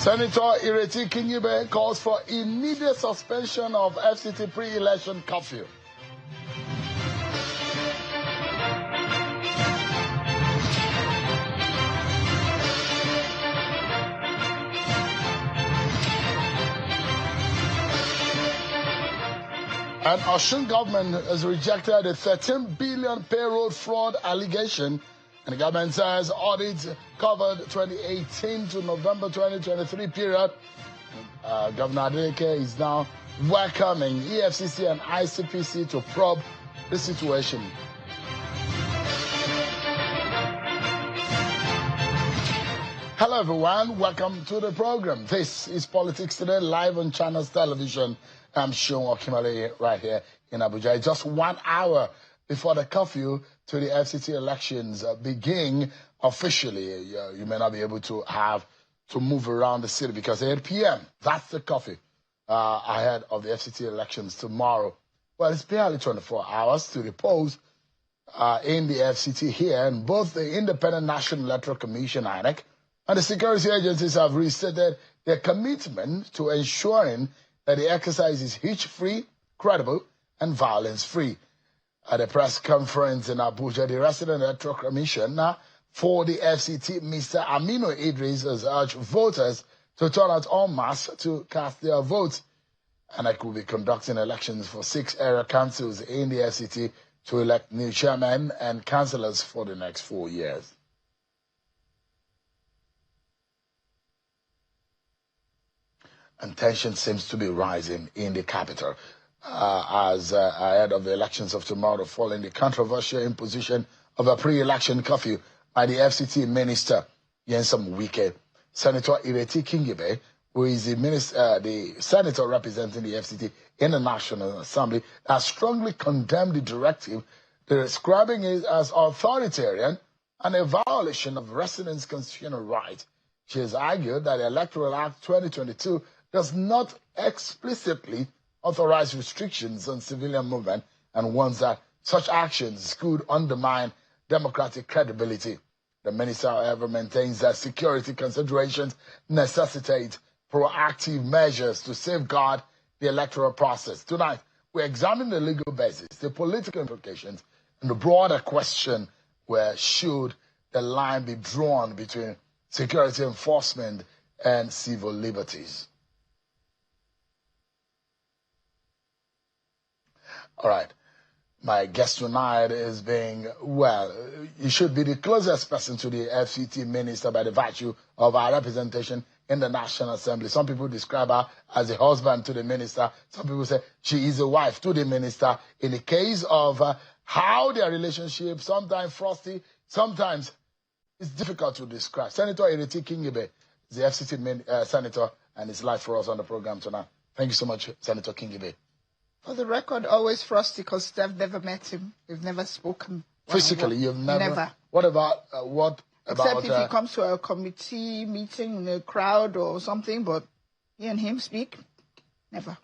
Senator Kingibe calls for immediate suspension of FCT pre-election curfew. And Osun government has rejected a 13 billion payroll fraud allegation. And the government says audits covered 2018 to November 2023 period. Governor Adeleke is now welcoming EFCC and ICPC to probe the situation. Hello everyone, welcome to the program. This is Politics Today, live on Channels Television. I'm Sean Okimale right here in Abuja. It's just 1 hour before the curfew to the FCT elections begin officially. You may not be able to move around the city because 8 p.m., that's the curfew ahead of the FCT elections tomorrow. Well, it's barely 24 hours to the polls in the FCT here, and both the Independent National Electoral Commission, INEC, and the security agencies have restated their commitment to ensuring that the exercise is hitch-free, credible, and violence-free. At a press conference in Abuja, the Resident Electoral Commissioner for the FCT, Mr. Aminu Idris, has urged voters to turn out en masse to cast their votes. And I will be conducting elections for 6 area councils in the FCT to elect new chairmen and councillors for the next 4 years. And tension seems to be rising in the capital as ahead of the elections of tomorrow, following the controversial imposition of a pre-election curfew by the FCT Minister Nyesom Wike. Senator Kingibe, who is the senator representing the FCT in the National Assembly, has strongly condemned the directive, describing it as authoritarian and a violation of residents' constitutional rights. She has argued that the Electoral Act 2022 does not explicitly authorize restrictions on civilian movement and warns that such actions could undermine democratic credibility. The minister, however, maintains that security considerations necessitate proactive measures to safeguard the electoral process. Tonight, we examine the legal basis, the political implications, and the broader question where should the line be drawn between security enforcement and civil liberties. All right. My guest tonight is he should be the closest person to the FCT minister by the virtue of our representation in the National Assembly. Some people describe her as a husband to the minister. Some people say she is a wife to the minister. In the case of how their relationship, sometimes frosty, sometimes it's difficult to describe. Senator Kingibe is the FCT senator and is live for us on the program tonight. Thank you so much, Senator Kingibe. For the record, always frosty because I've never met him. We've never spoken. Physically, you've never? Never. What about Except if he comes to a committee meeting in a crowd or something, but he and him speak, never.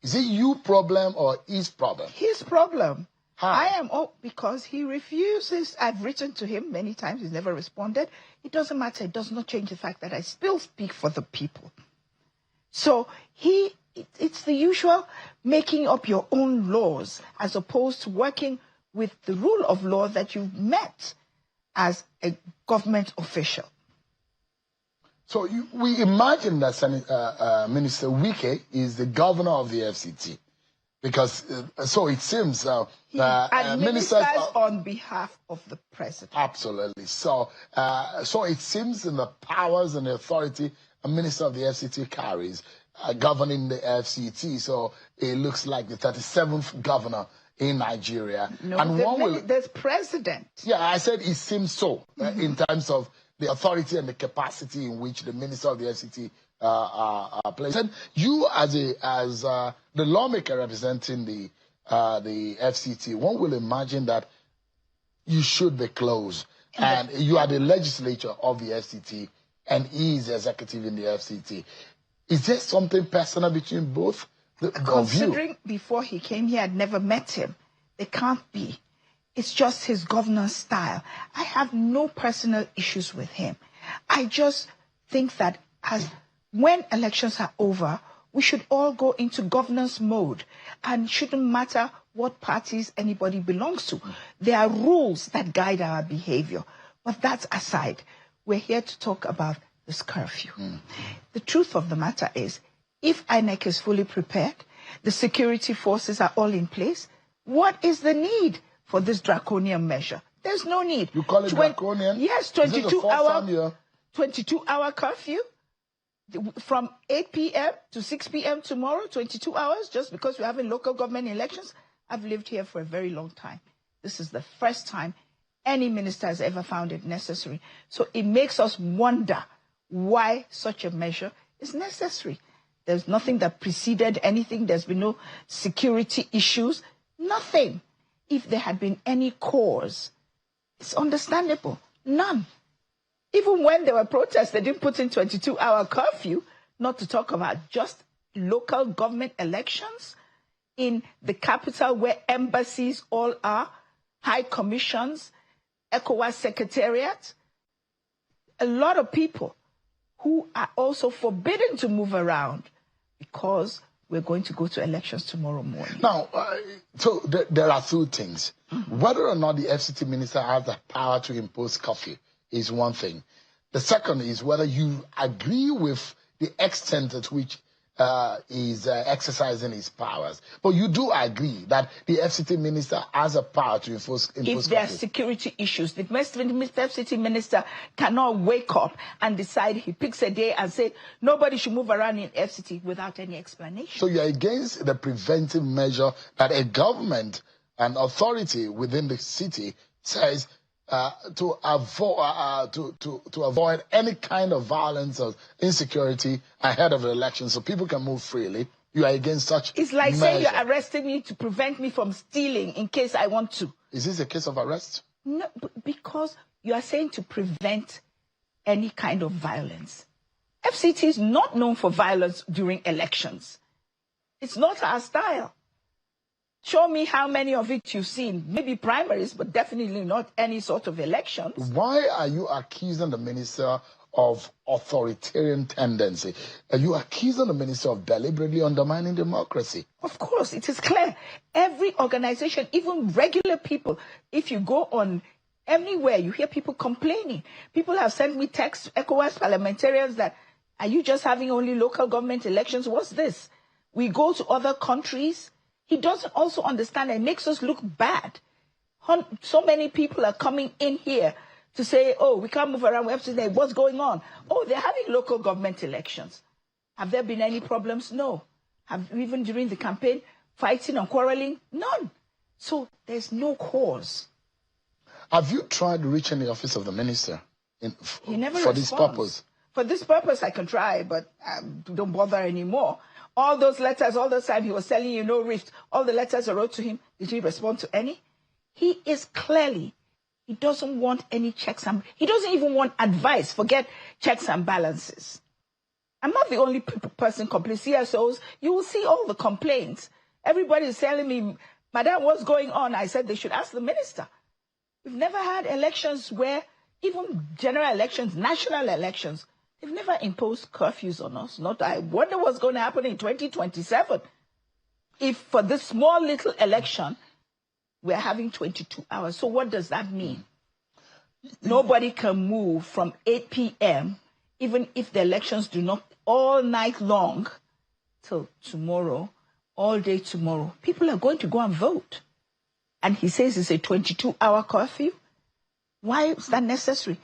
Is it your problem or his problem? His problem. How? Because he refuses. I've written to him many times. He's never responded. It doesn't matter. It does not change the fact that I still speak for the people. So it's the usual making up your own laws as opposed to working with the rule of law that you've met as a government official. So we imagine that Minister Wike is the governor of the FCT, because so it seems he administers on behalf of the president. Absolutely. So it seems in the powers and the authority a minister of the FCT carries, governing the FCT. So it looks like the 37th governor in Nigeria. No, and there's president. Yeah, I said it seems so, in terms of the authority and the capacity in which the minister of the FCT plays. And you, as the lawmaker representing the FCT, one will imagine that you should be close, and you are the legislature of the FCT, and he is the executive in the FCT. Is there something personal between both of you? Considering before he came here, I'd never met him. There can't be. It's just his governance style. I have no personal issues with him. I just think that as when elections are over, we should all go into governance mode, and it shouldn't matter what parties anybody belongs to. There are rules that guide our behavior. But that's aside. We're here to talk about this curfew. The truth of the matter is, if INEC is fully prepared, the security forces are all in place, what is the need for this draconian measure? There's no need. You call it draconian? Yes, 22-hour curfew from 8 p.m. to 6 p.m. tomorrow, 22 hours, just because we're having local government elections. I've lived here for a very long time. This is the first time any minister has ever found it necessary. So it makes us wonder why such a measure is necessary. There's nothing that preceded anything. There's been no security issues, nothing. If there had been any cause, it's understandable. None. Even when there were protests, they didn't put in 22-hour curfew, not to talk about just local government elections in the capital where embassies all are, high commissions, ECOWAS secretariat. A lot of people who are also forbidden to move around because we're going to go to elections tomorrow morning. Now, so there are two things. Whether or not the FCT minister has the power to impose curfew is one thing. The second is whether you agree with the extent at which is exercising his powers. But you do agree that the FCT minister has a power to impose if there are security issues, the FCT minister cannot wake up and decide he picks a day and say nobody should move around in FCT without any explanation. So you're against the preventive measure that a government, an authority within the city says to avoid any kind of violence or insecurity ahead of the election so people can move freely. You are against such It's like measure. saying you're arresting me to prevent me from stealing in case I want to. Is this a case of arrest? No, because you are saying to prevent any kind of violence. FCT is not known for violence during elections. It's not our style. Show me how many of it you've seen. Maybe primaries, but definitely not any sort of elections. Why are you accusing the minister of authoritarian tendency? Are you accusing the minister of deliberately undermining democracy? Of course, it is clear. Every organization, even regular people, if you go on anywhere, you hear people complaining. People have sent me texts, ECOWAS parliamentarians, that, are you just having only local government elections? What's this? We go to other countries. He doesn't also understand. It makes us look bad. So many people are coming in here to say, oh, we can't move around. We have to say, what's going on? Oh, they're having local government elections. Have there been any problems? No. Even during the campaign, fighting and quarreling? None. So there's no cause. Have you tried reaching the office of the minister He never for responds. this purpose? For this purpose, I can try, but don't bother anymore. All those letters, all those time he was telling you no rift, all the letters I wrote to him, did he respond to any? He is clearly, he doesn't want any checks and he doesn't even want advice. Forget checks and balances. I'm not the only person complaining. CSOs, you will see all the complaints. Everybody is telling me, Madam, what's going on? I said they should ask the minister. We've never had elections where, even general elections, national elections, they've never imposed curfews on us. I wonder what's going to happen in 2027. If for this small little election, we're having 22 hours. So what does that mean? Nobody can move from 8 p.m., even if the elections do not, all night long, till tomorrow, all day tomorrow. People are going to go and vote. And he says it's a 22-hour curfew. Why is that necessary?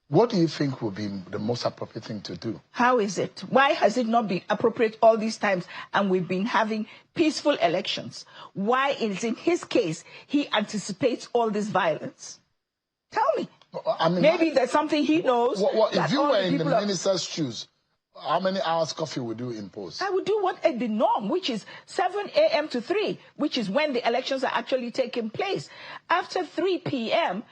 What do you think would be the most appropriate thing to do? How is it? Why has it not been appropriate all these times and we've been having peaceful elections? Why is in his case he anticipates all this violence? Tell me. I mean, maybe there's something he knows. If you were in the minister's shoes, how many hours curfew would you impose? I would do what the norm, which is 7 a.m. to 3, which is when the elections are actually taking place. After 3 p.m.,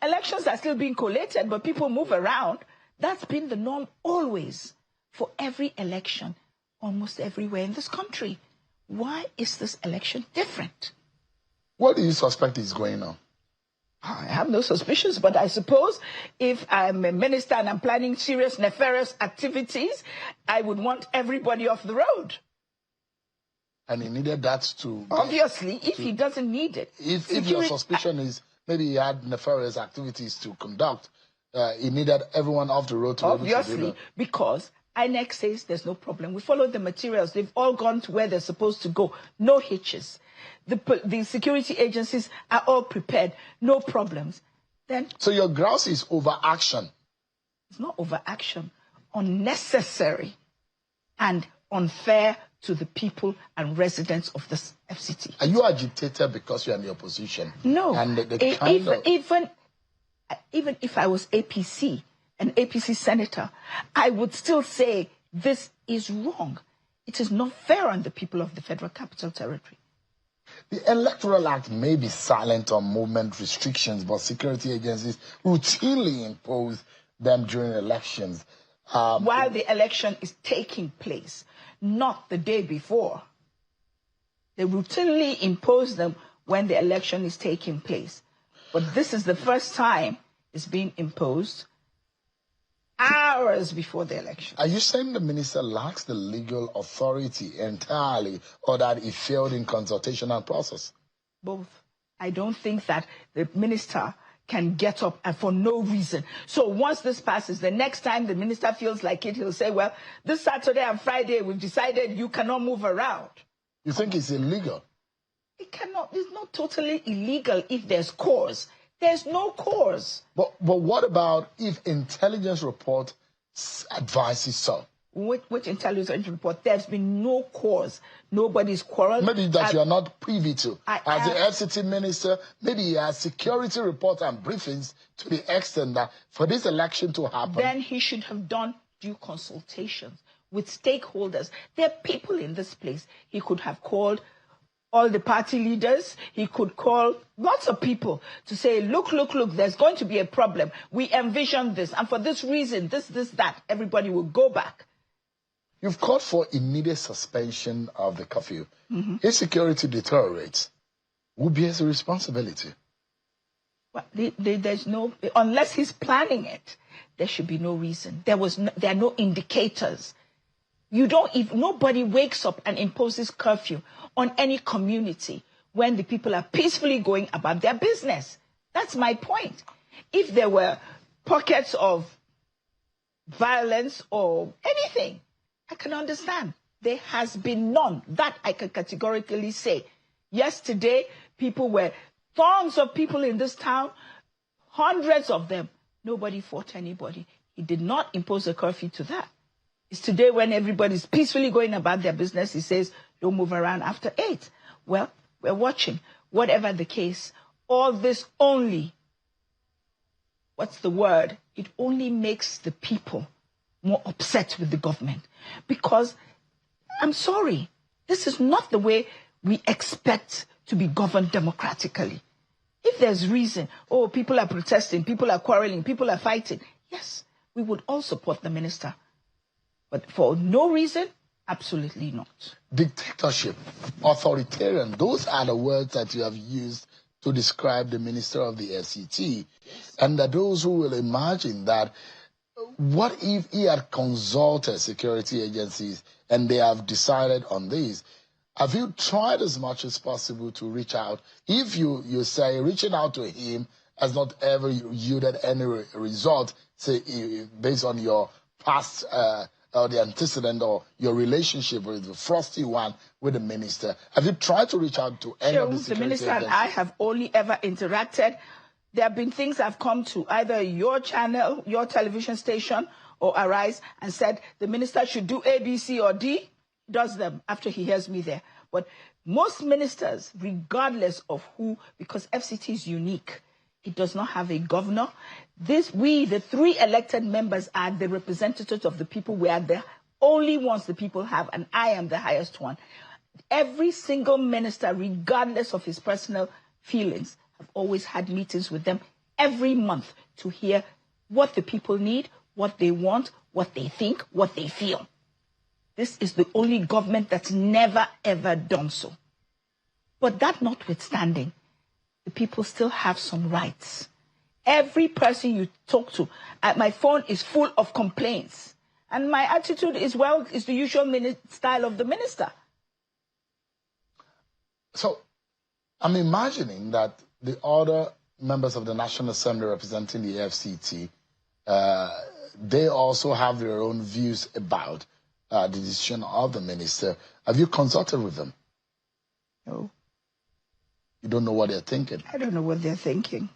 elections are still being collated, but people move around. That's been the norm always for every election, almost everywhere in this country. Why is this election different? What do you suspect is going on? I have no suspicions, but I suppose if I'm a minister and I'm planning serious nefarious activities, I would want everybody off the road. And he needed that to... Obviously, if he doesn't need it. If your suspicion is maybe he had nefarious activities to conduct, he needed everyone off the road to obviously, be able to do that. Because INEC says there's no problem. We follow the materials. They've all gone to where they're supposed to go. No hitches. The security agencies are all prepared. No problems. Then, so your grouse is overaction. It's not overaction. Unnecessary and unfair to the people and residents of this FCT. Are you agitated because you're in the opposition? No. And even if I was APC, an APC senator, I would still say this is wrong. It is not fair on the people of the Federal Capital Territory. The Electoral Act may be silent on movement restrictions, but security agencies routinely impose them during elections. While the election is taking place, not the day before. They routinely impose them when the election is taking place. But this is the first time it's being imposed hours before the election. Are you saying the minister lacks the legal authority entirely, or that he failed in consultation and process? Both. I don't think that the minister can get up and for no reason. So once this passes, the next time the minister feels like it, he'll say, well, this Saturday and Friday, we've decided you cannot move around. You think it's illegal? It cannot. It's not totally illegal if there's cause. There's no cause. But what about if intelligence report advises so? Which intelligence report? There's been no cause. Nobody's quarreled. Maybe that you are not privy to. As the FCT minister, maybe he has security reports and briefings to the extent that for this election to happen. Then he should have done due consultations with stakeholders. There are people in this place. He could have called all the party leaders. He could call lots of people to say, look, there's going to be a problem. We envision this. And for this reason, this, that, everybody will go back. You've called for immediate suspension of the curfew. If security deteriorates, who bears the responsibility? Well, there's no, unless he's planning it, there should be no reason. There are no indicators. If nobody wakes up and imposes curfew on any community when the people are peacefully going about their business. That's my point. If there were pockets of violence or anything, I can understand. There has been none. That I can categorically say. Yesterday, throngs of people in this town, hundreds of them. Nobody fought anybody. He did not impose a curfew to that. It's today when everybody's peacefully going about their business, he says, don't move around after 8. Well, we're watching. Whatever the case, all this only, what's the word? It only makes the people more upset with the government. Because, I'm sorry, this is not the way we expect to be governed democratically. If there's reason, people are protesting, people are quarreling, people are fighting, yes, we would all support the minister. But for no reason, absolutely not. Dictatorship, authoritarian, those are the words that you have used to describe the minister of the FCT. Yes. And that those who will imagine that, what if he had consulted security agencies and they have decided on this? Have you tried as much as possible to reach out? If you say reaching out to him has not ever yielded any result, say, based on your past or the antecedent or your relationship with the frosty one with the minister, have you tried to reach out to any of the security minister agencies? And I have only ever interacted. There have been things I've come to either your channel, your television station, or Arise and said the minister should do A, B, C, or D. Does them after he hears me there. But most ministers, regardless of who, because FCT is unique, it does not have a governor. We, the 3 elected members, are the representatives of the people. We are the only ones the people have, and I am the highest one. Every single minister, regardless of his personal feelings, have always had meetings with them every month to hear what the people need, what they want, what they think, what they feel. This is the only government that's never, ever done so. But that notwithstanding, the people still have some rights. Every person you talk to, my phone is full of complaints. And my attitude is, well, it's the usual style of the minister. So I'm imagining that the other members of the National Assembly representing the FCT, they also have their own views about the decision of the minister. Have you consulted with them? No. You don't know what they're thinking? I don't know what they're thinking.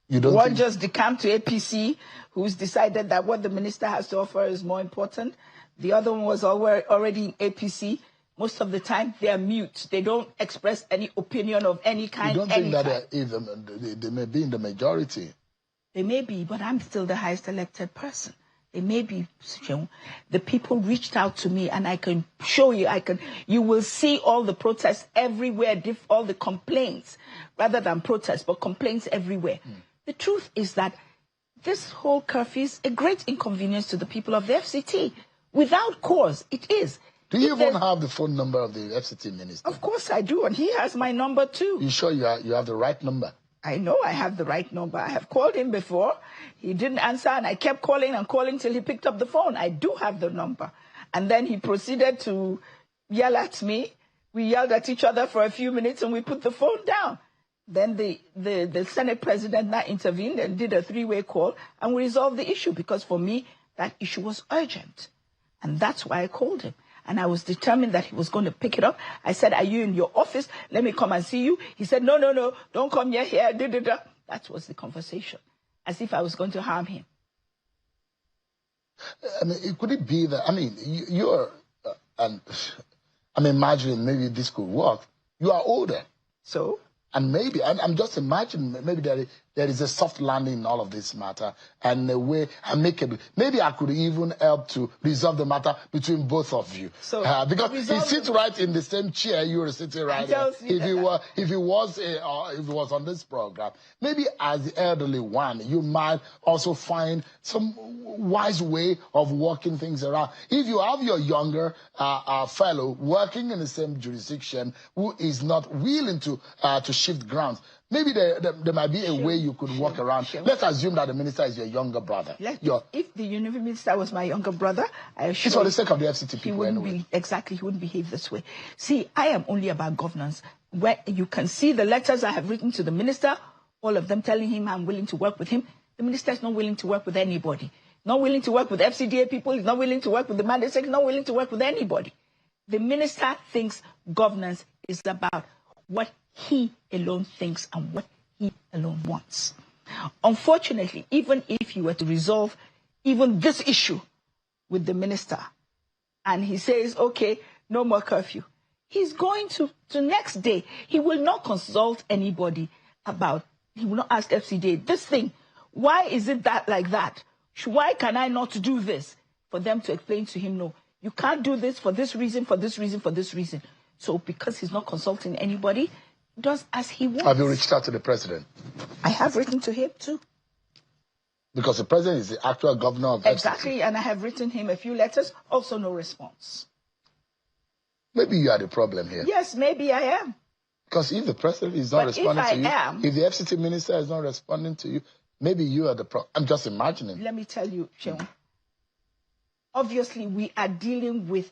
You don't One just decamped to APC, who's decided that what the minister has to offer is more important. The other one was already in APC. Most of the time, they are mute. They don't express any opinion of any kind. You don't think that they may be in the majority? They may be, but I'm still the highest elected person. They may be. The people reached out to me, and I can show you. You will see all the protests everywhere, all the complaints, rather than protests, but complaints everywhere. The truth is that this whole curfew is a great inconvenience to the people of the FCT. Without cause, it is. Do you even have the phone number of the FCT minister? Of course I do, and he has my number too. You sure you have the right number? I know I have the right number. I have called him before. He didn't answer, and I kept calling and calling till he picked up the phone. I do have the number. And then he proceeded to yell at me. We yelled at each other for a few minutes, and we put the phone down. Then the Senate president now intervened and did a three-way call, and we resolved the issue, because for me, that issue was urgent. And that's why I called him. And I was determined that he was going to pick it up. I said, are you in your office? Let me come and see you. He said, no, don't come here. That was the conversation, as if I was going to harm him. I mean, could it be that, I mean, you're, and I'm imagining maybe this could work. You are older. So? And maybe, I'm just imagining, maybe there is a soft landing in all of this matter, and a way amicable. Maybe I could even help to resolve the matter between both of you. So, because he sits right in the same chair you were sitting right there. If he was on this program, maybe as the elderly one, you might also find some wise way of working things around. If you have your younger fellow working in the same jurisdiction who is not willing to shift grounds, maybe there might be a way you could walk around. Let's assume that the minister is your younger brother. If the union minister was my younger brother, I assure it's for the sake of the FCT people. He wouldn't behave this way. See, I am only about governance. Where you can see the letters I have written to the minister, all of them telling him I'm willing to work with him. The minister is not willing to work with anybody. Not willing to work with FCDA people. He's not willing to work with the mandate secretary. Not willing to work with anybody. The minister thinks governance is about what he alone thinks and what he alone wants. Unfortunately, even if you were to resolve even this issue with the minister, and he says, okay, no more curfew, he's going to next day, he will not consult anybody he will not ask FCDA, this thing, why is it that like that? Why can I not do this? For them to explain to him, no, you can't do this for this reason, for this reason, for this reason. So because he's not consulting anybody, does as he wants. Have you reached out to the president? I have written to him too. Because the president is the actual governor of Exactly, and I have written him a few letters, also no response. Maybe you are the problem here. Yes, maybe I am. Because if the president is not responding to you, if the FCT minister is not responding to you, maybe you are the problem. I'm just imagining. Let me tell you, Sheon, obviously we are dealing with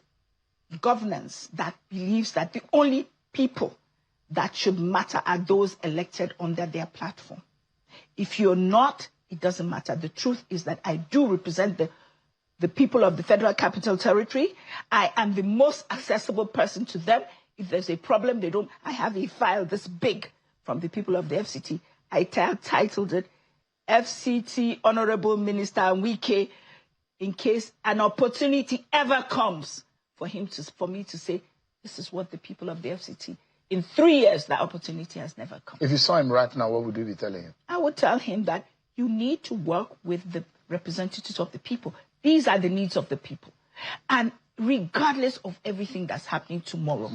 governance that believes that the only people that should matter are those elected under their platform. If you're not, it doesn't matter. The truth is that I do represent the people of the Federal Capital Territory. I am the most accessible person to them. If there's a problem, I have a file this big from the people of the FCT. I titled it, FCT Honorable Minister Wike, in case an opportunity ever comes for me to say, this is what the people of the FCT. In 3 years, that opportunity has never come. If you saw him right now, what would you be telling him? I would tell him that you need to work with the representatives of the people. These are the needs of the people. And regardless of everything that's happening tomorrow,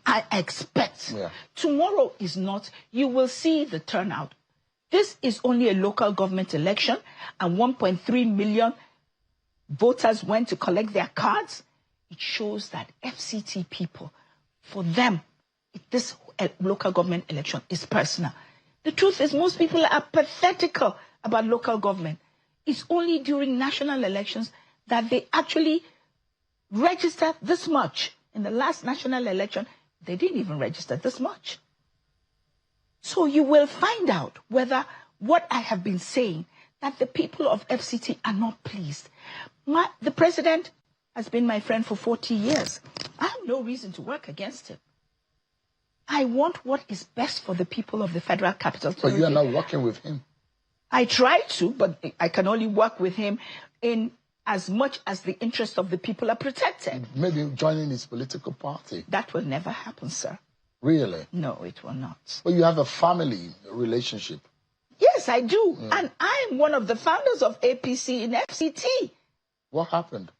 I expect tomorrow is not, you will see the turnout. This is only a local government election, and 1.3 million voters went to collect their cards. It shows that FCT people, for them, this local government election is personal. The truth is most people are pathetical about local government. It's only during national elections that they actually register this much. In the last national election, they didn't even register this much. So you will find out whether what I have been saying, that the people of FCT are not pleased. The president has been my friend for 40 years. I have no reason to work against him. I want what is best for the people of the Federal Capital Territory. But you are not working with him. I try to, but I can only work with him in as much as the interests of the people are protected. Maybe joining his political party. That will never happen, sir. Really? No, it will not. But you have a family relationship. Yes, I do. And I am one of the founders of APC in FCT. What happened?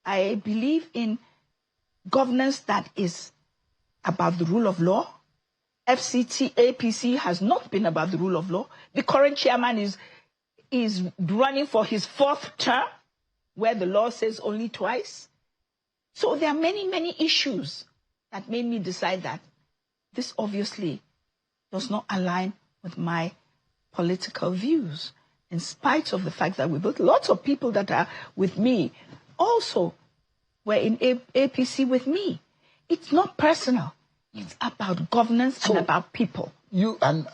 I believe in governance that is about the rule of law. FCT, APC has not been about the rule of law. The current chairman is running for his 4th term, where the law says only twice. So there are many, many issues that made me decide that this obviously does not align with my political views, in spite of the fact that we built lots of people that are with me also were in APC with me. It's not personal. It's about governance and about people. You and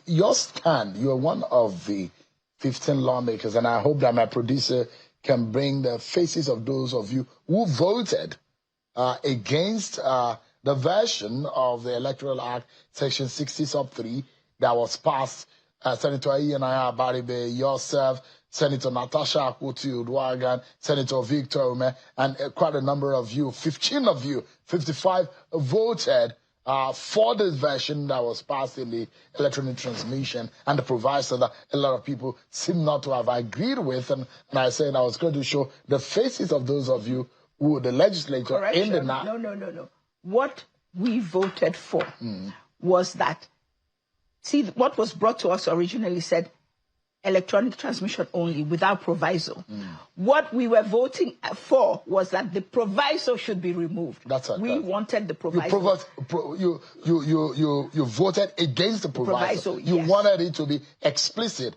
your stand, you are one of the 15 lawmakers, and I hope that my producer can bring the faces of those of you who voted against the version of the Electoral Act, Section 60 sub 3, that was passed. Senator Iyanaya Baribe, yourself, Senator Natasha Akpoti-Uduaghan, Senator Victor Ume, and quite a number of you, 15 of you, 55 voted for this version that was passed in the electronic transmission and the proviso that a lot of people seem not to have agreed with. And I said I was going to show the faces of those of you who the legislature Correction. in the No. What we voted for was that, see, what was brought to us originally said electronic transmission only without proviso. What we were voting for was that the proviso should be removed. That's it. We wanted the proviso. You voted against the proviso. You wanted it to be explicit,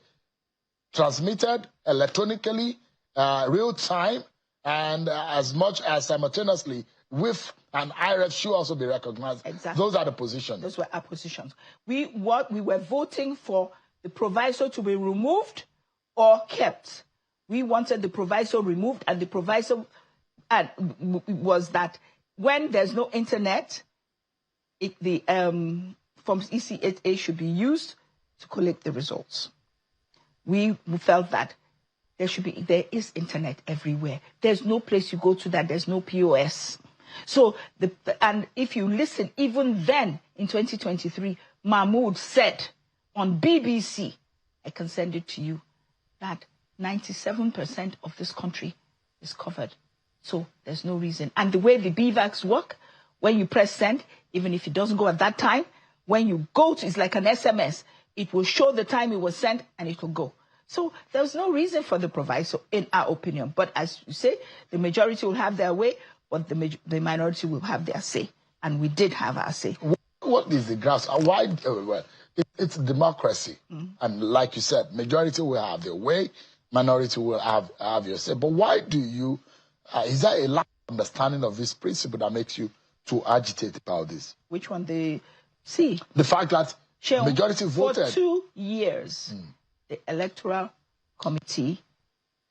transmitted electronically, real time, and as much as simultaneously with an IRF should also be recognized. Exactly. Those are the positions. Those were our positions. We were voting for the proviso to be removed or kept. We wanted the proviso removed, and the proviso was that when there's no internet, the forms EC8A should be used to collect the results. We felt that there is internet everywhere. There's no place you go to that there's no POS. So and if you listen, even then in 2023, Mahmoud said on BBC, I can send it to you, that 97% of this country is covered. So there's no reason. And the way the BVACs work, when you press send, even if it doesn't go at that time, when you go to, it's like an SMS. It will show the time it was sent and it will go. So there's no reason for the proviso, in our opinion. But as you say, the majority will have their way, but the minority will have their say. And we did have our say. What is the grass? Why? It's democracy. And like you said, majority will have their way, minority will have your say. But why do you, is there a lack of understanding of this principle that makes you to agitate about this? Which one? The fact that majority voted. For 2 years, the Electoral Committee,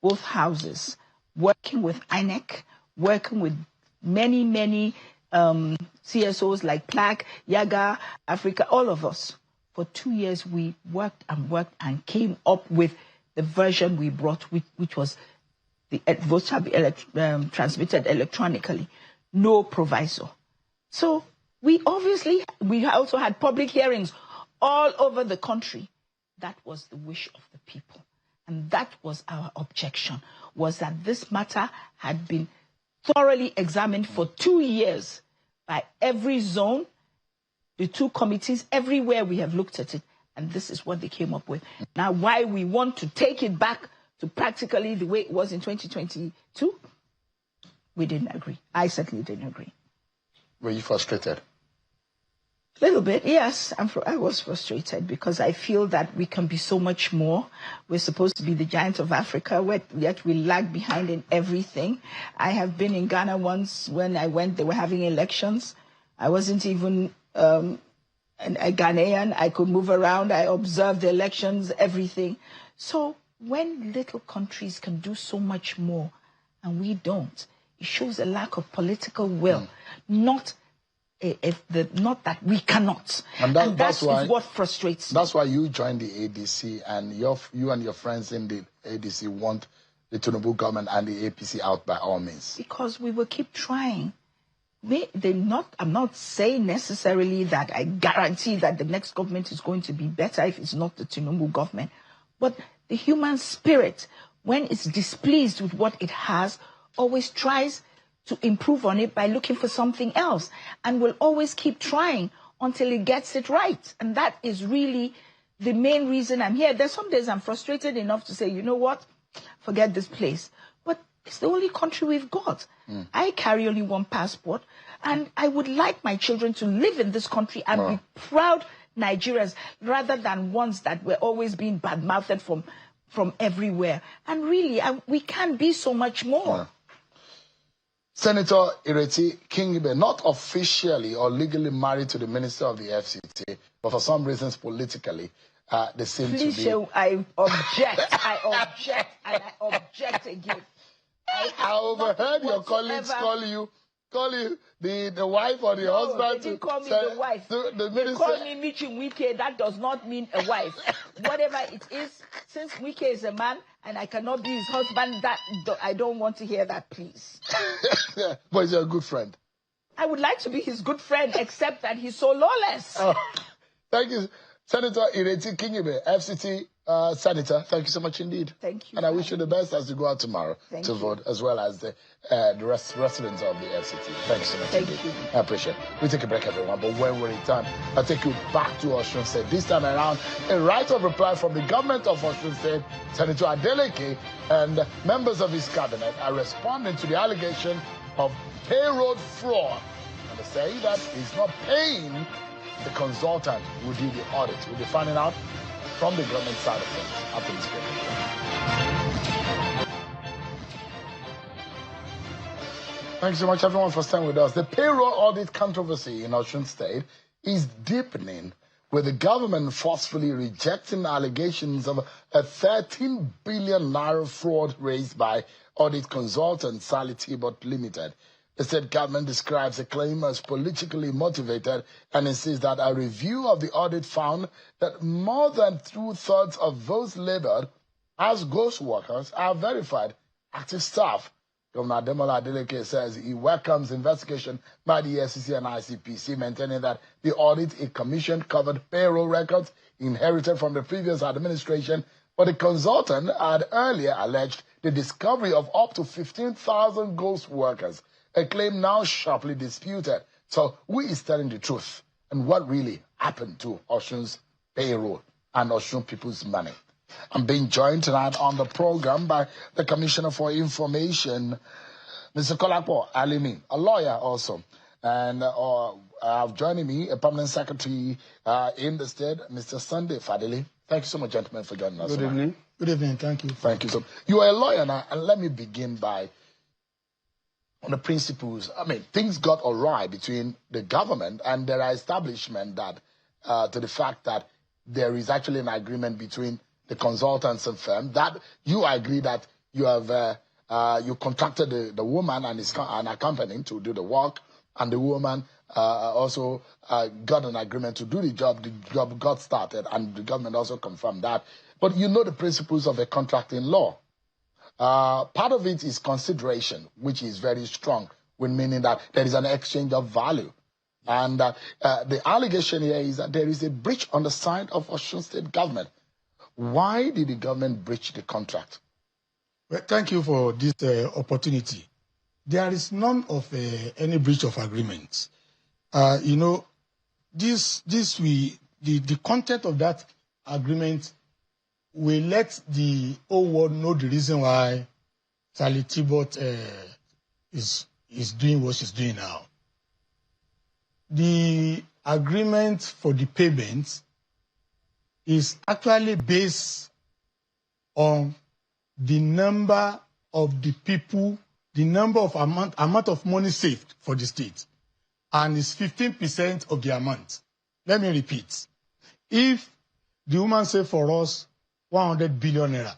both houses, working with INEC, working with many CSOs like PLAC, Yaga, Africa, all of us. For 2 years, we worked and came up with the version we brought, which was the votes shall be transmitted electronically, no proviso. So we also had public hearings all over the country. That was the wish of the people. And that was our objection, was that this matter had been thoroughly examined for 2 years by every zone, the 2 committees, everywhere we have looked at it. And this is what they came up with. Now, why we want to take it back to practically the way it was in 2022, we didn't agree. I certainly didn't agree. Were you frustrated? A little bit, yes. I was frustrated because I feel that we can be so much more. We're supposed to be the giant of Africa, yet we lag behind in everything. I have been in Ghana once when I went, they were having elections. I wasn't even a Ghanaian. I could move around. I observed the elections, everything. So when little countries can do so much more and we don't, it shows a lack of political will, not that we cannot. And that's what frustrates me. That's why you joined the ADC, and you and your friends in the ADC want the Tinubu government and the APC out by all means. Because we will keep trying. I'm not saying necessarily that I guarantee that the next government is going to be better if it's not the Tinubu government. But the human spirit, when it's displeased with what it has, always tries to improve on it by looking for something else, and will always keep trying until it gets it right. And that is really the main reason I'm here. There's some days I'm frustrated enough to say, you know what, forget this place. But it's the only country we've got. I carry only one passport, and I would like my children to live in this country and be proud Nigerians, rather than ones that were always being bad-mouthed from everywhere. And really, we can be so much more. Senator Kingibe, not officially or legally married to the Minister of the FCT, but for some reasons politically, they seem to be... I object, and I object again. I overheard your colleagues call you the wife or the husband. They didn't call me the wife. They call me Michi Wike. That does not mean a wife. Whatever it is, since Wike is a man and I cannot be his husband, I don't want to hear that, please. But he's a good friend. I would like to be his good friend, except that he's so lawless. Oh, thank you, Senator Kingibe, FCT Senator. Thank you so much indeed. Thank you. And I wish you the best as you go out tomorrow to vote, as well as the residents of the FCT. Thank you so much indeed. You. I appreciate it. We take a break, everyone, but when we return, I'll take you back to Osun State. This time around, a right of reply from the government of Osun State, Senator Adeleke, and members of his cabinet are responding to the allegation of payroll fraud. And they say that he's not paying the consultant who did the audit. We'll be finding out from the government side of things after this break. Thank you so much, everyone, for staying with us. The payroll audit controversy in Osun State is deepening, with the government forcefully rejecting allegations of a 13 billion naira fraud raised by audit consultant Sally Tibot Limited. The state government describes the claim as politically motivated and insists that a review of the audit found that more than 2/3 of those labeled as ghost workers are verified active staff. Governor Ademola Adeleke says he welcomes investigation by the EFCC and ICPC, maintaining that the audit he commissioned covered payroll records inherited from the previous administration, but the consultant had earlier alleged the discovery of up to 15,000 ghost workers, a claim now sharply disputed. So who is telling the truth, and what really happened to Osun's payroll and Osun people's money? I'm being joined tonight on the program by the Commissioner for Information, Mr. Kolapo Alimi, a lawyer also. And joining me, a permanent secretary in the state, Mr. Sunday Fadili. Thank you so much, gentlemen, for joining us. Good evening. Good evening. Thank you. Thank you. So you are a lawyer now, and let me begin by on the principles. I mean, things got awry between the government and their establishment that to the fact that there is actually an agreement between the consultants and firm that you agree that you have you contracted the woman and her company to do the work, and the woman also got an agreement to do the job. The job got started, and the government also confirmed that. But you know the principles of a contracting law. Part of it is consideration, which is very strong, with meaning that there is an exchange of value. And the allegation here is that there is a breach on the side of Osun State government. Why did the government breach the contract? Well, thank you for this opportunity. There is none of any breach of agreement. You know, the content of that agreement will let the whole world know the reason why Sally Tibot is doing what she's doing now. The agreement for the payment is actually based on the number of the people, the number of amount of money saved for the state, and it's 15% of the amount. Let me repeat. If the woman saved for us 100 billion naira,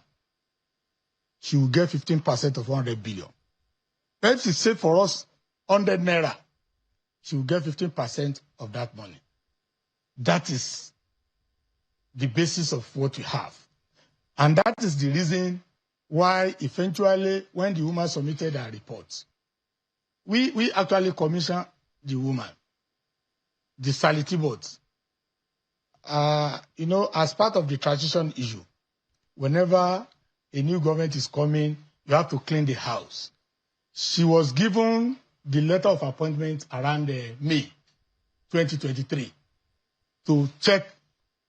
she will get 15% of 100 billion. But if she saved for us 100 naira, she will get 15% of that money. That is the basis of what we have. And that is the reason why eventually, when the woman submitted her report, we actually commissioned the woman, the Sality board. As part of the transition issue, whenever a new government is coming, you have to clean the house. She was given the letter of appointment around May 2023 to check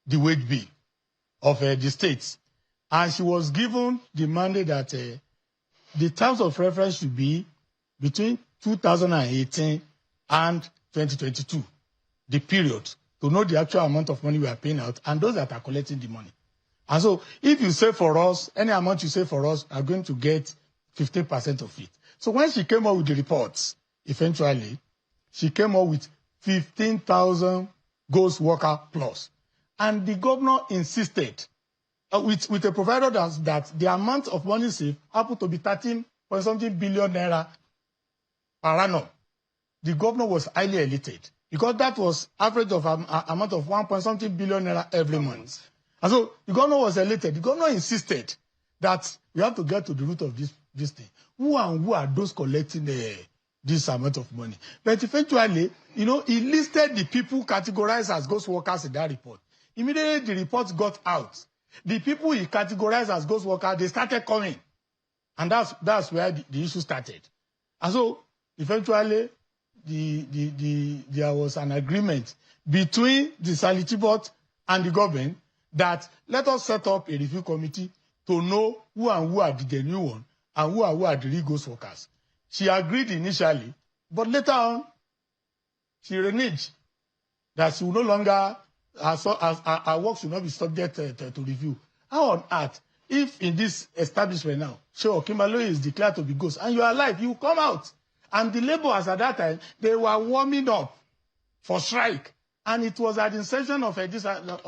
the wage bill of the states. And she was given the mandate that the terms of reference should be between 2018 and 2022, the period, to know the actual amount of money we are paying out and those that are collecting the money. And so if you save for us, any amount you save for us are going to get 15% of it. So when she came up with the reports, eventually, she came up with 15,000 ghost worker plus. And the governor insisted with a provider that the amount of money saved happened to be 13.something billion naira per annum. The governor was highly elated because that was average of amount of 1.something billion naira every month. And so the governor was elated. The governor insisted that we have to get to the root of this thing. Who are those collecting this amount of money? But eventually, he listed the people categorized as ghost workers in that report. Immediately the report got out. The people he categorized as ghost workers, they started coming. And that's where the issue started. And so eventually there was an agreement between the Sality board and the government that let us set up a review committee to know who are the genuine one and who are the real ghost workers. She agreed initially, but later on, she reneged that she will no longer, her work should not be subject to review. How on earth, if in this establishment now, sure, Kimberly is declared to be ghost, and you are alive, you come out. And the laborers at that time, they were warming up for strike. And it was at the inception of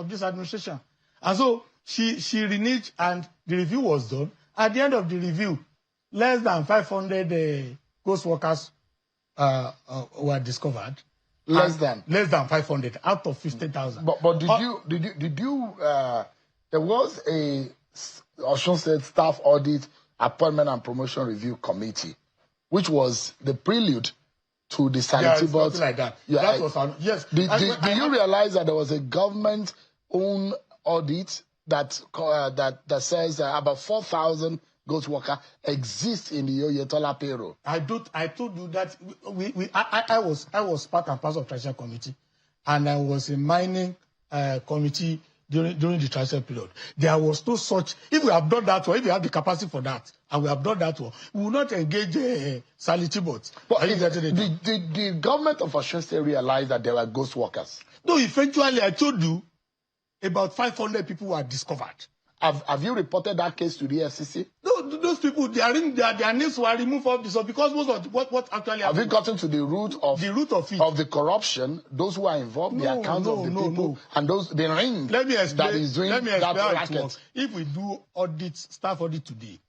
this administration. And so she reneged, and the review was done. At the end of the review, less than 500 ghost workers were discovered. Less than 500 out of 50,000. But did you? There was a Osun State Staff Audit Appointment and Promotion Review Committee, which was the prelude to the Sanity board. Something like that. Yeah, that was yes. Do you realize that there was a government-owned audit that says about 4,000 ghost workers exist in the Oyetola payroll? I told you that I was part and parcel of transition committee, and I was in mining committee during the transition period. There was no such. If we have done that one, if we have the capacity for that, and we have done that one, we will not engage Sality boards. But the government of Osun State realized that there were ghost workers? No, eventually I told you about 500 people were discovered. Have you reported that case to the FCC? No, those people, their names were removed from this because most of what actually happened. Have you gotten to the root of the corruption? Those who are involved, the accounts of the people, and the ring that is doing that racket. If we do staff audit today,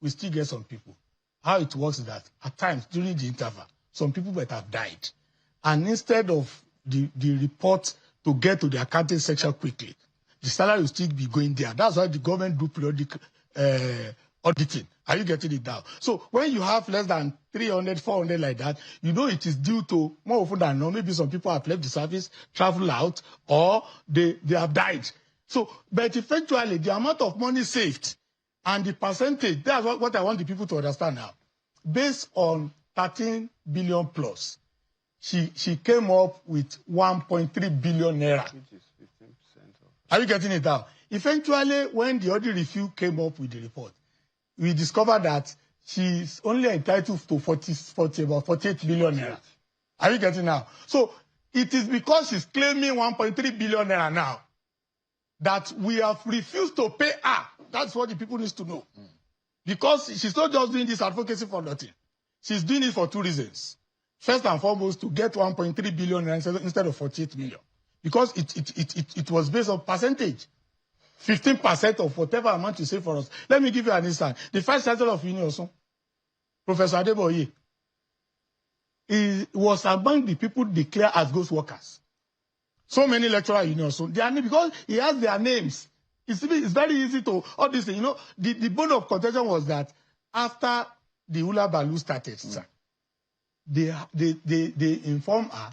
we still get some people. How it works is that at times during the interval, some people might have died, and instead of the report to get to the accounting section quickly, the salary will still be going there. That's why the government do periodic auditing. Are you getting it down? So when you have less than 300, 400 like that, you know it is due to, more often than not, maybe some people have left the service, traveled out, or they have died. So, but eventually, the amount of money saved and the percentage, that's what I want the people to understand now. Based on 13 billion plus, she came up with 1.3 billion naira. Which is 15%. Are you getting it down? Eventually, when the audit review came up with the report, we discovered that she's only entitled to about 48 billion naira. Are you getting now? So It is because she's claiming 1.3 billion naira now that we have refused to pay her. That's what the people need to know. Because she's not just doing this advocacy for nothing. She's doing it for two reasons. First and foremost, to get 1.3 billion instead of 48 million. Because it was based on percentage. 15% of whatever amount you say for us. Let me give you an instance. The Vice Chancellor of Uni Osun, Professor Adeboye, he was among the people declared as ghost workers. So many lecturers, Osun, their name, because he has their names. It's very easy to, all this thing, the bone of contention was that after the Hula Baloo started, sir, they informed her,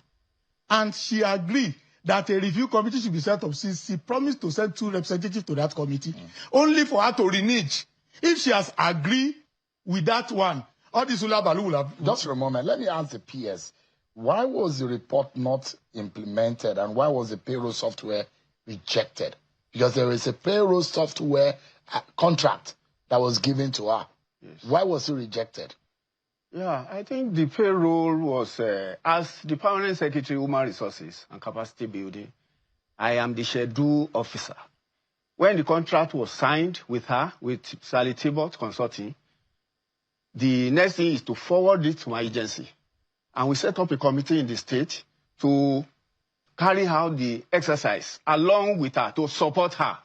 and she agreed that a review committee should be set up. She promised to send 2 representatives to that committee, only for her to renege. If she has agreed with that one, all this Hula Baloo will have... Just for a moment, let me ask the PS, why was the report not implemented, and why was the payroll software rejected? Because there is a payroll software contract that was given to her. Yes. Why was it rejected? Yeah, I think the payroll was, as the Permanent Secretary, Human Resources and Capacity Building, I am the schedule officer. When the contract was signed with her, with Sally Tibot Consulting, the next thing is to forward it to my agency. And we set up a committee in the state to carry out the exercise along with her, to support her.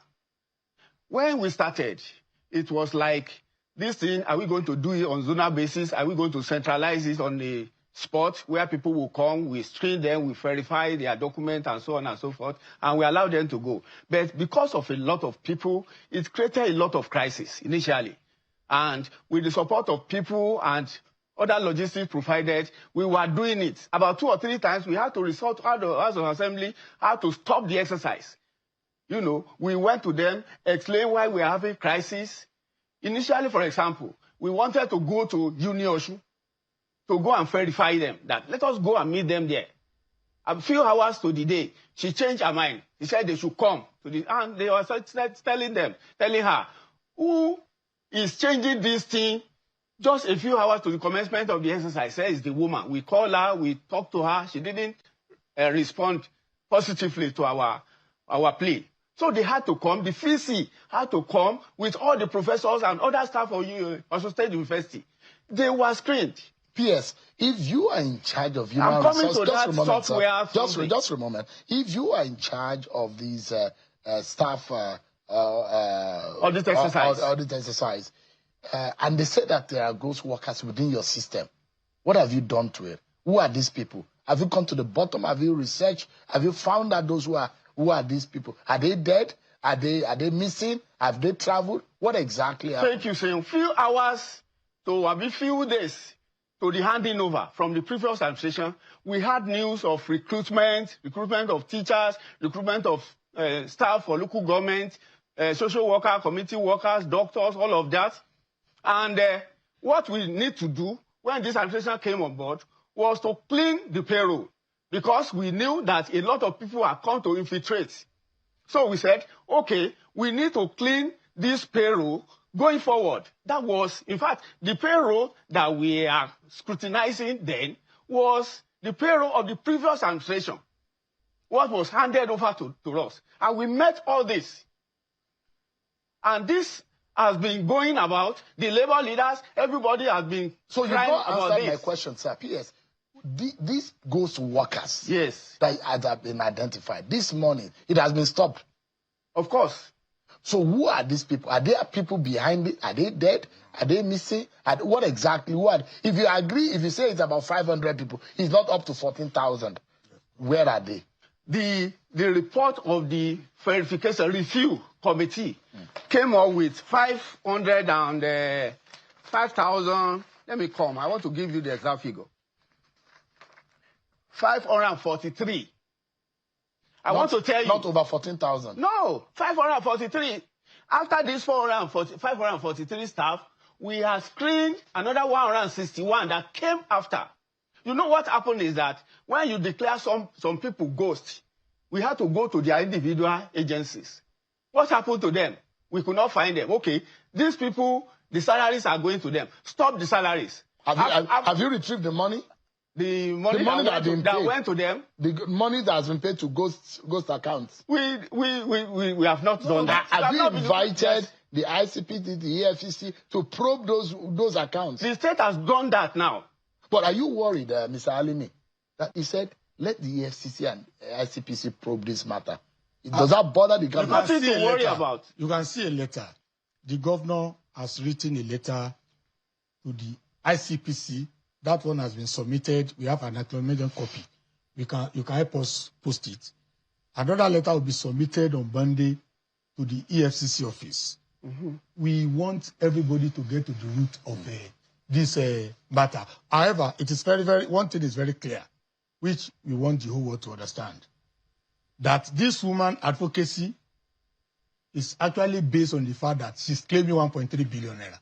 When we started, it was like, this thing, are we going to do it on zonal basis? Are we going to centralize it on the spot where people will come, we screen them, we verify their document and so on and so forth, and we allow them to go. But because of a lot of people, it created a lot of crisis initially. And with the support of people and other logistics provided, we were doing it. About 2 or 3 times, we had to resort to the House of Assembly, how to stop the exercise. We went to them, explain why we are having crisis. Initially, for example, we wanted to go to Uni Osun to go and verify them, that let us go and meet them there. A few hours to the day, she changed her mind. She said they should come to the, and they were telling her, who is changing this thing just a few hours to the commencement of the exercise? Says the woman. We called her, we talked to her. She didn't respond positively to our plea. So they had to come, the VC had to come with all the professors and other staff of Osun State University. They were screened. PS, if you are in charge of human resources, just a moment. If you are in charge of these staff audit exercise, and they say that there are ghost workers within your system, what have you done to it? Who are these people? Have you come to the bottom? Have you researched? Have you found out those who are these people? Are they dead? Are they missing? Have they traveled? What exactly happened? Thank you, sir. A few hours to a few days to the handing over from the previous administration, we had news of recruitment of teachers, recruitment of staff for local government, social workers, community workers, doctors, all of that. And what we need to do when this administration came on board was to clean the payroll, because we knew that a lot of people are come to infiltrate. So we said, okay, we need to clean this payroll going forward. That was, in fact, the payroll that we are scrutinizing then was the payroll of the previous administration, what was handed over to us. And we met all this. And this has been going about, the labor leaders, everybody has been so crying about this. So you don't answer my question, sir. P.S. These ghost workers, yes, that have been identified this morning, it has been stopped. Of course. So who are these people? Are there people behind it? Are they dead? Are they missing? What exactly? If you agree, if you say it's about 500 people, it's not up to 14,000. Where are they? The report of the verification review committee came up with 5,000. Let me come. I want to give you the exact figure. 543. I want to tell you. Not over 14,000. No, 543. After this 543 staff, we have screened another 161 that came after. You know what happened is that when you declare some people ghost, we had to go to their individual agencies. What happened to them? We could not find them. Okay, these people, the salaries are going to them. Stop the salaries. Have you retrieved the money? The money, that went to them. The money that has been paid to ghost accounts. We have not done that. Have you invited the ICPD, the EFCC to probe those accounts? The state has done that now. But are you worried, Mr. Alimi, that he said, let the EFCC and ICPC probe this matter? Does that bother the government? Nothing to worry about. You can see a letter. The governor has written a letter to the ICPC. That one has been submitted. We have an acknowledgement copy. You can help us post it. Another letter will be submitted on Monday to the EFCC office. We want everybody to get to the root of this matter. However, it is one thing is very clear, which we want the whole world to understand, that this woman advocacy is actually based on the fact that she's claiming 1.3 billion naira.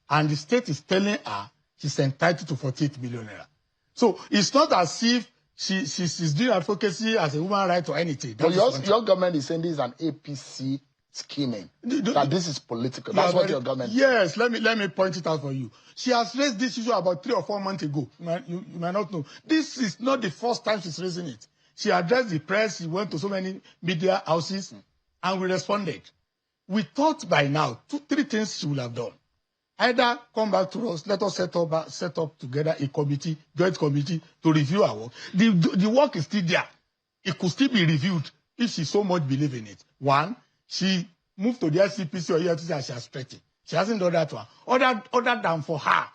And the state is telling her she's entitled to 48 million naira. So it's not as if she's doing advocacy as a human right or anything. But your government is saying this is an APC scheming. That this is political. That's what your government Yes, let me point it out for you. She has raised this issue about 3 or 4 months ago. You might not know. This is not the first time she's raising it. She addressed the press, she went to so many media houses, and we responded. We thought by now, 3 things she would have done. Either come back to us, let us set up together a committee, joint committee, to review our work. The work is still there. It could still be reviewed if she so much believes in it. 1, she moved to the SCPC or EFCC and she has threatened. She hasn't done that one. Other than for her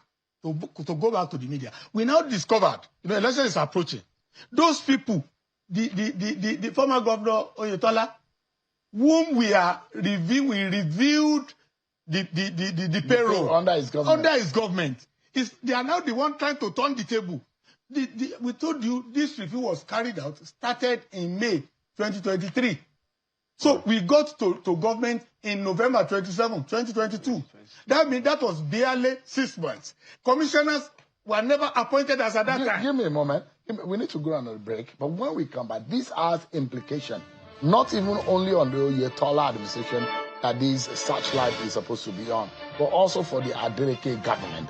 to go back to the media. We now discovered, election is approaching. Those people, the former governor Oyetola, whom we reviewed the payroll under his government. They are now the one trying to turn the table. We told you this review was carried out, started in May 2023. So we got to government in November 27, 2022. That means that was barely 6 months. Commissioners were never appointed as at that time. Give me a moment. We need to go on a break. But when we come back, this has implication, not even only on the Oyetola administration that this searchlight is supposed to be on, but also for the Adeleke government.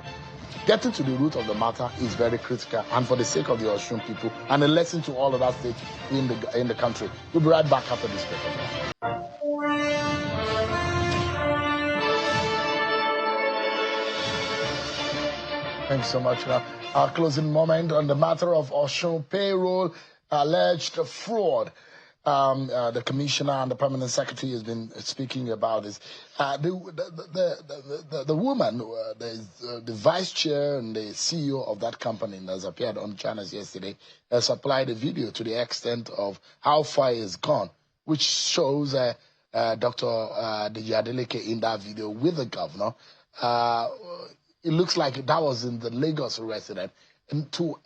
Getting to the root of the matter is very critical, and for the sake of the Osun people, and a lesson to all of that states in the country. We'll be right back after this break. Thanks so much. Our closing moment on the matter of Osun payroll alleged fraud. The commissioner and the permanent secretary has been speaking about this. The woman, the vice chair and the CEO of that company that has appeared on channels yesterday, has supplied a video to the extent of how far it's gone, which shows Dr. Adeleke in that video with the governor. It looks like that was in the Lagos residence, and to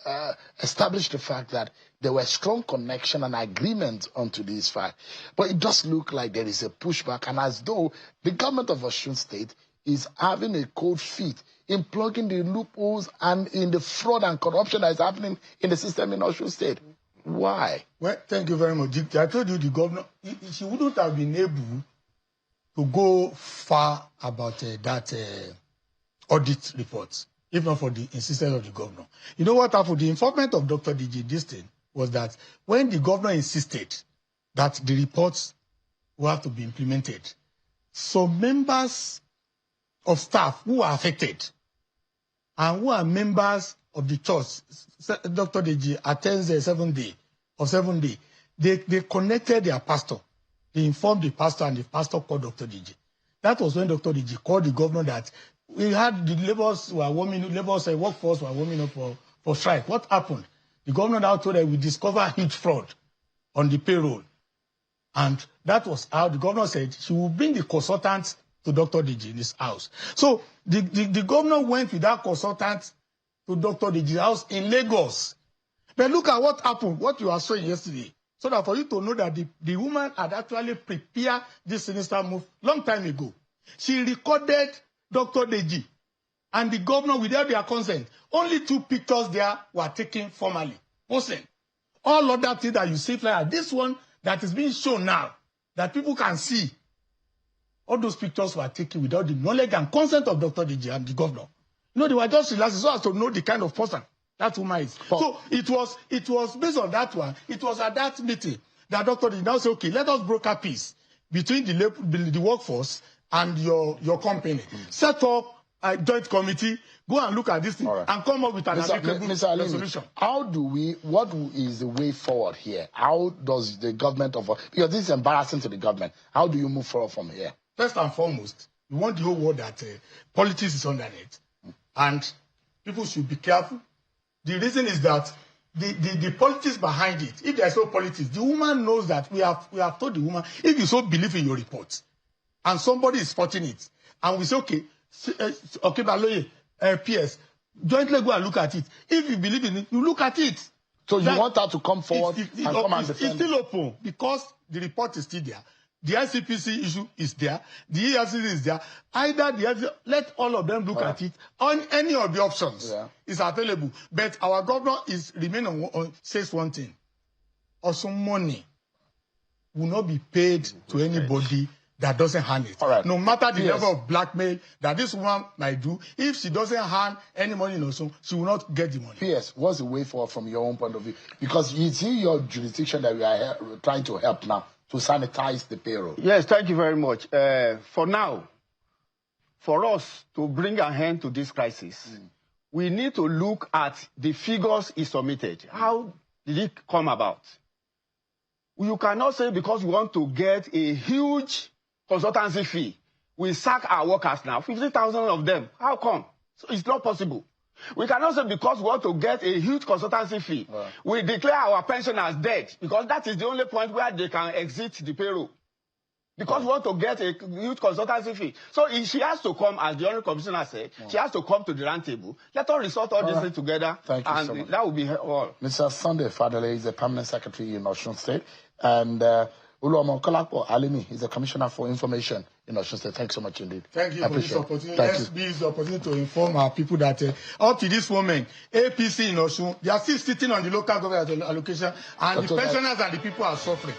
establish the fact that there were strong connection and agreement onto this fact. But it does look like there is a pushback, and as though the government of Osun State is having a cold feet in plugging the loopholes and in the fraud and corruption that is happening in the system in Osun State. Why? Well, thank you very much. I told you the governor, she wouldn't have been able to go far about that audit report, if not for the insistence of the governor. You know what happened? The informant of Dr. D.J. this thing was that when the governor insisted that the reports will have to be implemented, some members of staff who are affected and who are members of the church, Dr. D.J. attends a 7 day, they connected their pastor. They informed the pastor, and the pastor called Dr. D.J. That was when Dr. D.J. called the governor that we had the workforce were warming up for strike. What happened? The governor now told that we discovered huge fraud on the payroll. And that was how the governor said she will bring the consultants to Dr. D.J. in his house. So the governor went with that consultant to Dr. D.J.'s house in Lagos. But look at what happened, what you were showing yesterday. So that for you to know that the woman had actually prepared this sinister move long time ago. She recorded Dr. D.J. and the governor without their consent. Only 2 pictures there were taken formally. Listen, all other things that you see, like this one that is being shown now, that people can see, all those pictures were taken without the knowledge and consent of Dr. D.J. and the governor. You know, they were just relaxing so as to know the kind of person That woman is. So it was based on that one. It was at that meeting that Dr. did now say, okay, let us broker peace between the workforce and your company. Set up a joint committee, go and look at this thing, and come up with an amicable resolution. What is the way forward here? How does the government because this is embarrassing to the government. How do you move forward from here? First and foremost, we want the whole world that politics is underneath. And people should be careful. The reason is that the politics behind it, if there's no politics, the woman knows that we have told the woman, if you so believe in your report, and somebody is supporting it, and we say, okay, Baloye, PS, jointly go and look at it. If you believe in it, you look at it. So you want her to come forward and come and defend it? It's still open because the report is still there. The ICPC issue is there. The EFCC is there. Let all of them look at it. On any of the options is available. But our governor says one thing. Also, money will not be paid to anybody that doesn't hand it. No matter the level of blackmail that this woman might do, if she doesn't hand any money in Osun, she will not get the money. P.S. What's the way forward from your own point of view? Because it's in your jurisdiction that we are trying to help now to sanitize the payroll. Yes, thank you very much. For now, for us to bring an end to this crisis, we need to look at the figures he submitted. How did it come about? You cannot say because we want to get a huge consultancy fee, we sack our workers now, 50,000 of them. How come? So it's not possible. We cannot say because we want to get a huge consultancy fee, we declare our pensioners dead, because that is the only point where they can exit the payroll. Because we want to get a huge consultancy fee. So she has to come, as the Honorable Commissioner said, she has to come to the round table. Let us resort all these things together. Thank you so much. That will be all. Mr. Sunday Fadele is the Permanent Secretary in Osun State. And Uluomo Kolakpo Alimi is the Commissioner for Information in Osun State. Thanks so much indeed. Thank you for this opportunity. Let's use the opportunity to inform our people that up to this moment, APC in Osun, they are still sitting on the local government allocation, and the pensioners and the people are suffering.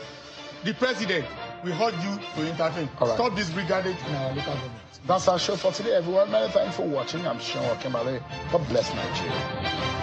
The President, we urge you to intervene. Stop this brigandage in our local government. That's our show for today, everyone. Many thanks for watching. I'm Sean Kingibe. God bless Nigeria.